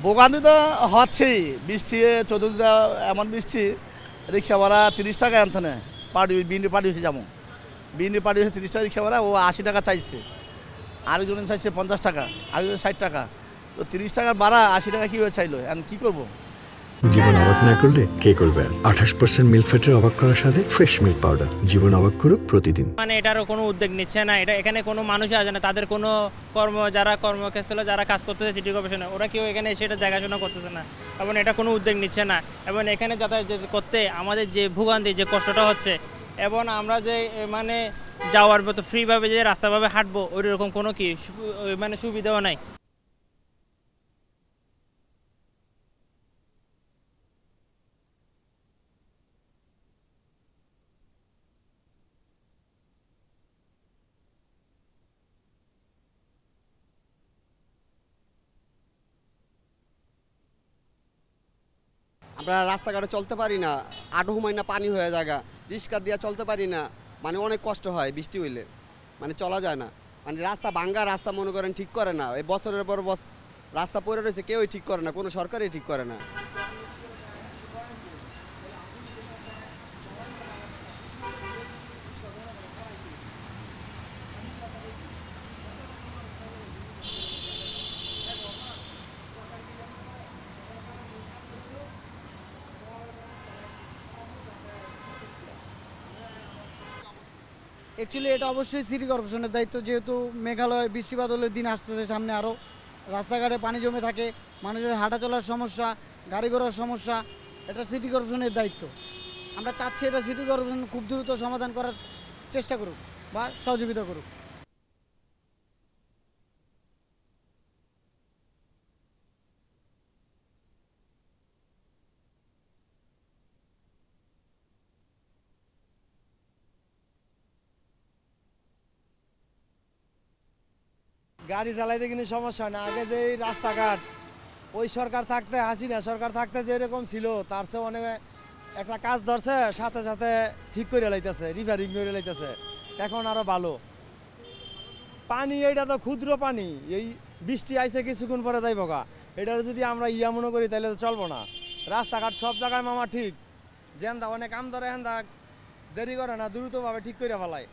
ভোগান্তি তো হচ্ছেই, বৃষ্টি চতুর্থ এমন বৃষ্টি, রিক্সা ভাড়া 30 টাকা এনথানে বিএনপি পার্টি হয়েছে, যেমন বিএনপি পার্টি হয়েছে 30 টাকা রিক্সা ভাড়া, ও 80 টাকা চাইছে, আরেকজন চাইছে 50 টাকা, আরেকজন 60 টাকা। তো 30 টাকার ভাড়া 80 টাকা কীভাবে চাইলো, এখন কী করবো? জীবন অবাক না করলে কে করবে? 28% মিল্ক ফ্যাটের অবাক করার সাথে ফ্রেশ মিল্ক পাউডার। জীবন অবাক করুক প্রতিদিন। মানে এটারও কোনো উদ্যোগ নিচ্ছে না, এখানে কোনো মানুষ আসে না, তাদের কোনো যারা কর্মক্ষেত্রে যারা কাজ করতেছে সিটি কর্পোরেশনে, ওরা কেউ এখানে সেটা দেখাশোনা করতেছে না, এবং এটা কোনো উদ্যোগ নিচ্ছে না। এবং এখানে যাতায়াত করতে আমাদের যে ভোগান্তি, যে কষ্টটা হচ্ছে, এবং আমরা যে মানে যাওয়ার মতো ফ্রিভাবে যে রাস্তাভাবে হাঁটবো, ওই রকম কোনো মানে সুবিধাও নাই। আমরা রাস্তাঘাটে চলতে পারি না, আটু মাইনা পানি হয়ে জায়গা, রিক্সা দিয়ে চলতে পারি না, মানে অনেক কষ্ট হয় বৃষ্টি হইলে, মানে চলা যায় না। মানে রাস্তা ভাঙ্গা, রাস্তা মনে করেন ঠিক করে না, এই বছরের পর রাস্তা পড়ে রয়েছে, কেউই ঠিক করে না, কোনো সরকারই ঠিক করে না। অ্যাকচুয়ালি এটা অবশ্যই সিটি কর্পোরেশনের দায়িত্ব, যেহেতু মেঘালয় বৃষ্টিপাত হলে দিন আসতেছে সামনে, আরও রাস্তাঘাটে পানি জমে থাকে, মানুষের হাঁটা চলার সমস্যা, গাড়ি ঘোড়ার সমস্যা, এটা সিটি কর্পোরেশনের দায়িত্ব। আমরা চাচ্ছি এটা সিটি কর্পোরেশন খুব দ্রুত সমাধান করার চেষ্টা করুক বা সহযোগিতা করুক। গাড়ি চালাইতে কিন্তু সমস্যা হয় না। আগে যে রাস্তাঘাট, ওই সরকার থাকতে, হাসিনা সরকার থাকতে যেরকম ছিল, তার চেয়ে অনেক একটা কাজ ধরছে, সাথে সাথে ঠিক করে লাইতেছে, রিপেয়ারিং করে লাইতেছে, এখন আরো ভালো। পানি এইটা তো ক্ষুদ্র পানি, এই বৃষ্টি আইসে কিছুক্ষণ পরে যাইব গা, এটার যদি আমরা মনে করি তাহলে তো চলবো না। রাস্তাঘাট সব জায়গায় মামা ঠিক, যেন্দা অনেক কাম ধরে হেন্দা দেরি করে না, দ্রুতভাবে ঠিক করে ফেলায়।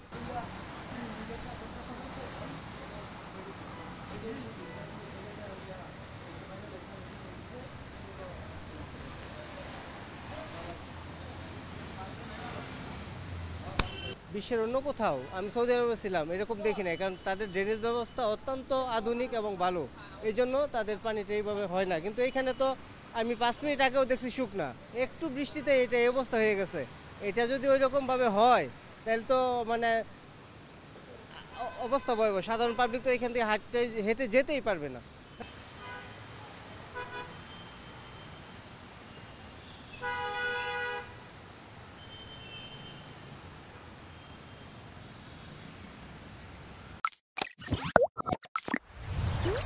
বিশ্বের অন্য কোথাও, আমি সৌদি আরবে ছিলাম, এরকম দেখি নাই, কারণ তাদের ড্রেনেজ ব্যবস্থা অত্যন্ত আধুনিক এবং ভালো, এই জন্য তাদের পানিটা এইভাবে হয় না। কিন্তু এখানে তো আমি 5 মিনিট আগেও দেখছি শুকনা, একটু বৃষ্টিতে এটা এই অবস্থা হয়ে গেছে। এটা যদি ওই রকমভাবে হয় তাহলে তো মানে অবস্থা ভয়াবহ, সাধারণ পাবলিক তো এখান থেকে হেঁটে যেতেই পারবে না।